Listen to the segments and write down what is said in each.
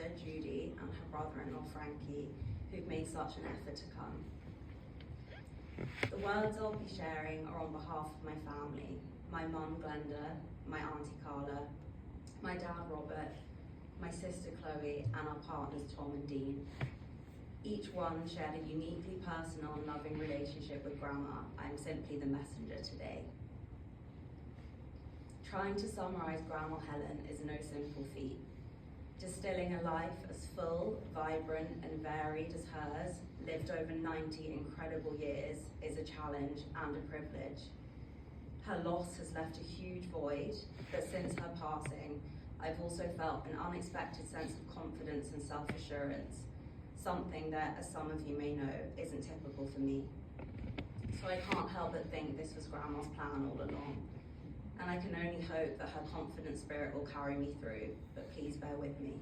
sister, Judy, and her brother-in-law, Frankie, who've made such an effort to come. The words I'll be sharing are on behalf of my family, my mum, Glenda, my auntie, Carla, my dad, Robert, my sister, Chloe, and our partners, Tom and Dean. Each one shared a uniquely personal and loving relationship with Grandma. I'm simply the messenger today. Trying to summarise Grandma Helen is no simple feat. Distilling a life as full, vibrant and varied as hers, lived over 90 incredible years, is a challenge and a privilege. Her loss has left a huge void, but since her passing, I've also felt an unexpected sense of confidence and self-assurance, something that, as some of you may know, isn't typical for me. So I can't help but think this was Grandma's plan all along. And I can only hope that her confident spirit will carry me through, but please bear with me.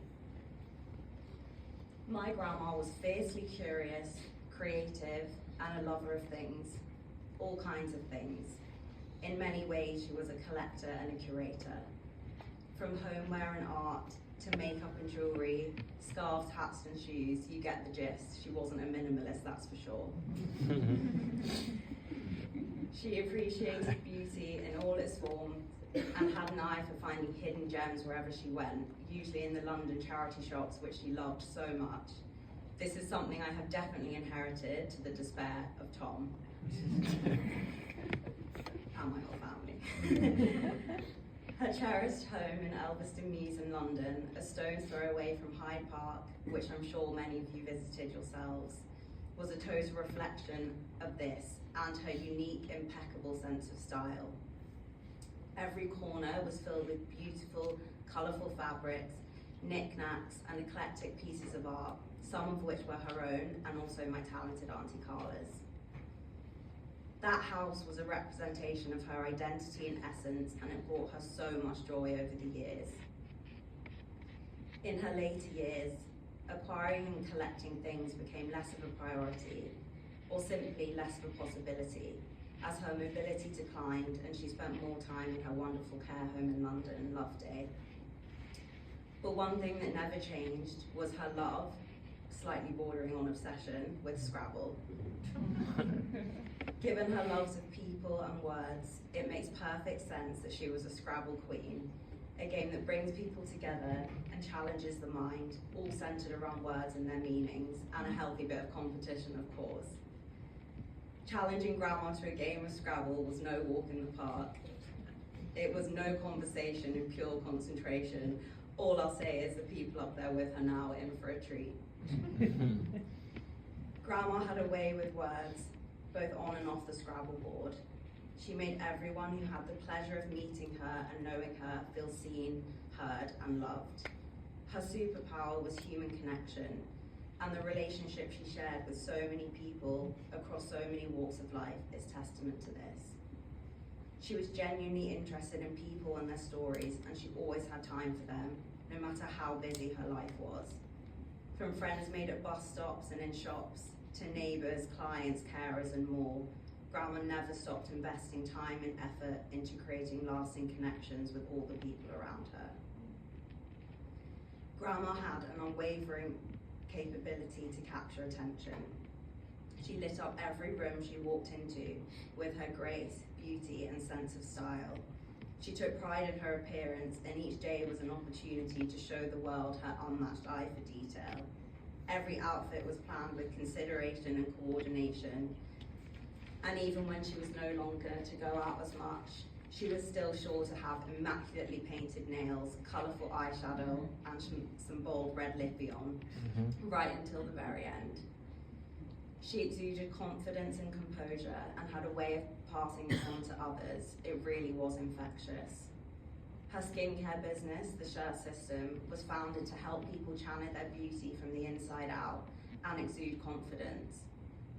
My grandma was fiercely curious, creative, and a lover of things, all kinds of things. In many ways, she was a collector and a curator. From homeware and art, to makeup and jewellery, scarves, hats and shoes, you get the gist. She wasn't a minimalist, that's for sure. She appreciated beauty in all its forms and had an eye for finding hidden gems wherever she went, usually in the London charity shops, which she loved so much. This is something I have definitely inherited, to the despair of Tom and my whole family. Her cherished home in Elveston Mews in London, a stone's throw away from Hyde Park, which I'm sure many of you visited yourselves, was a total reflection of this and her unique, impeccable sense of style. Every corner was filled with beautiful, colourful fabrics, knickknacks and eclectic pieces of art, some of which were her own and also my talented Auntie Carla's. That house was a representation of her identity and essence, and it brought her so much joy over the years. In her later years, acquiring and collecting things became less of a priority, or simply less of a possibility, as her mobility declined and she spent more time in her wonderful care home in London, Loveday. But one thing that never changed was her love, slightly bordering on obsession, with Scrabble. Given her loves of people and words, it makes perfect sense that she was a Scrabble queen, a game that brings people together and challenges the mind, all centered around words and their meanings, and a healthy bit of competition, of course. Challenging Grandma to a game of Scrabble was no walk in the park. It was no conversation and pure concentration. All I'll say is the people up there with her now are in for a treat. Grandma had a way with words, both on and off the Scrabble board. She made everyone who had the pleasure of meeting her and knowing her feel seen, heard, and loved. Her superpower was human connection, and the relationship she shared with so many people across so many walks of life is testament to this. She was genuinely interested in people and their stories, and she always had time for them, no matter how busy her life was. From friends made at bus stops and in shops, to neighbours, clients, carers, and more, Grandma never stopped investing time and effort into creating lasting connections with all the people around her. Grandma had an unwavering capability to capture attention. She lit up every room she walked into with her grace, beauty, and sense of style. She took pride in her appearance, and each day was an opportunity to show the world her unmatched eye for detail. Every outfit was planned with consideration and coordination, and even when she was no longer to go out as much, she was still sure to have immaculately painted nails, colourful eyeshadow, and some bold red lippy on, right until the very end. She exuded confidence and composure and had a way of passing this on to others. It really was infectious. Her skincare business, The Shirt System, was founded to help people channel their beauty from the inside out and exude confidence.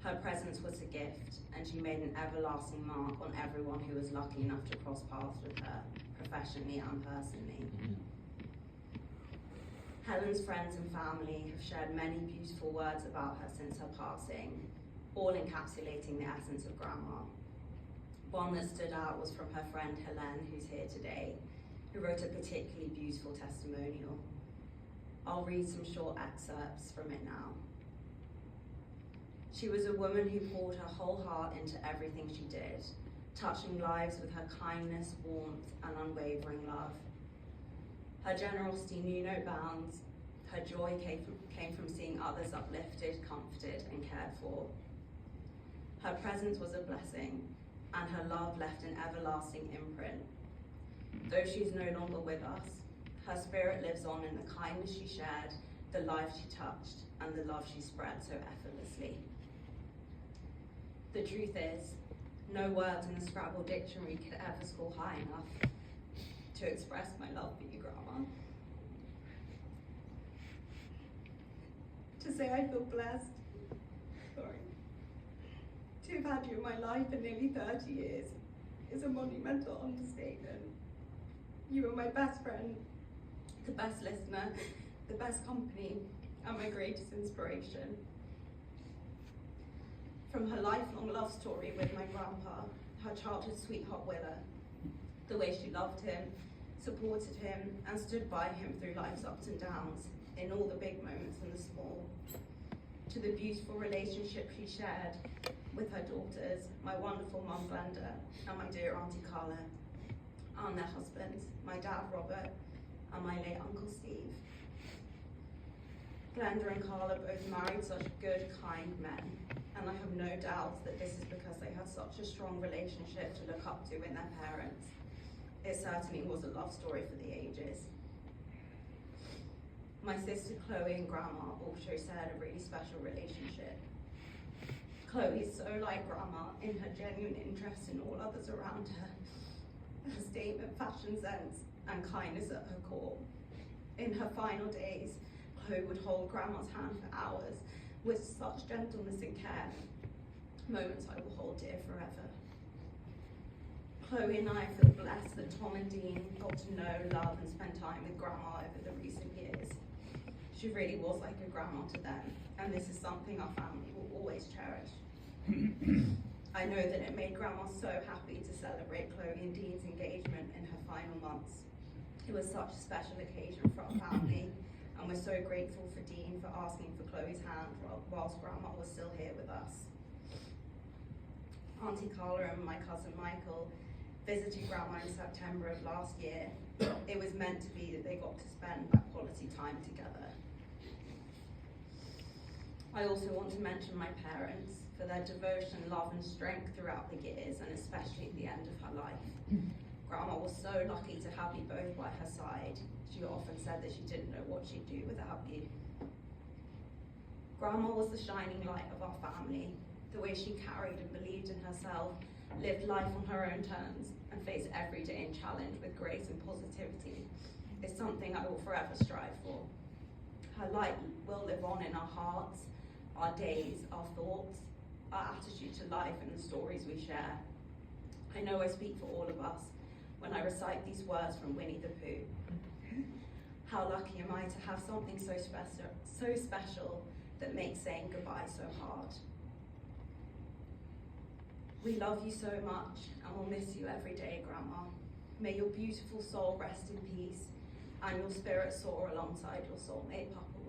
Her presence was a gift, and she made an everlasting mark on everyone who was lucky enough to cross paths with her, professionally and personally. Helen's friends and family have shared many beautiful words about her since her passing, all encapsulating the essence of Grandma. One that stood out was from her friend Helen, who's here today, who wrote a particularly beautiful testimonial. I'll read some short excerpts from it now. She was a woman who poured her whole heart into everything she did, touching lives with her kindness, warmth, and unwavering love. Her generosity knew no bounds. Her joy came from seeing others uplifted, comforted, and cared for. Her presence was a blessing, and her love left an everlasting imprint. Though she is no longer with us, her spirit lives on in the kindness she shared, the life she touched, and the love she spread so effortlessly. The truth is, no words in the Scrabble dictionary could ever score high enough to express my love for you, Grandma. To say I feel blessed, to have had you in my life for nearly 30 years is a monumental understatement. You were my best friend, the best listener, the best company, and my greatest inspiration. From her lifelong love story with my grandpa, her childhood sweetheart Willa, the way she loved him, supported him, and stood by him through life's ups and downs, in all the big moments and the small, to the beautiful relationship she shared with her daughters, my wonderful mum Glenda, and my dear Auntie Carla, and their husbands, my dad Robert, and my late Uncle Steve. Glenda and Carla both married such good, kind men, and I have no doubt that this is because they had such a strong relationship to look up to in their parents. It certainly was a love story for the ages. My sister Chloe and Grandma also shared a really special relationship. Chloe is so like Grandma in her genuine interest in all others around her, her statement fashion sense, and kindness at her core. In her final days, Chloe would hold Grandma's hand for hours with such gentleness and care, moments I will hold dear forever. Chloe and I feel blessed that Tom and Dean got to know, love, and spend time with Grandma over the recent years. She really was like a grandma to them, and this is something our family will always cherish. I know that it made Grandma so happy to celebrate Chloe and Dean's engagement in her final months. It was such a special occasion for our family, and we're so grateful for Dean for asking for Chloe's hand whilst Grandma was still here with us. Auntie Carla and my cousin Michael visited Grandma in September of last year. It was meant to be that they got to spend that quality time together. I also want to mention my parents for their devotion, love, and strength throughout the years, and especially at the end of her life. Grandma was so lucky to have you both by her side. She often said that she didn't know what she'd do without you. Grandma was the shining light of our family. The way she carried and believed in herself, lived life on her own terms, and faced every day in challenge with grace and positivity is something I will forever strive for. Her light will live on in our hearts, our days, our thoughts, our attitude to life, and the stories we share. I know I speak for all of us when I recite these words from Winnie the Pooh. How lucky am I to have something so special that makes saying goodbye so hard. We love you so much and will miss you every day, Grandma. May your beautiful soul rest in peace and your spirit soar alongside your soulmate Papa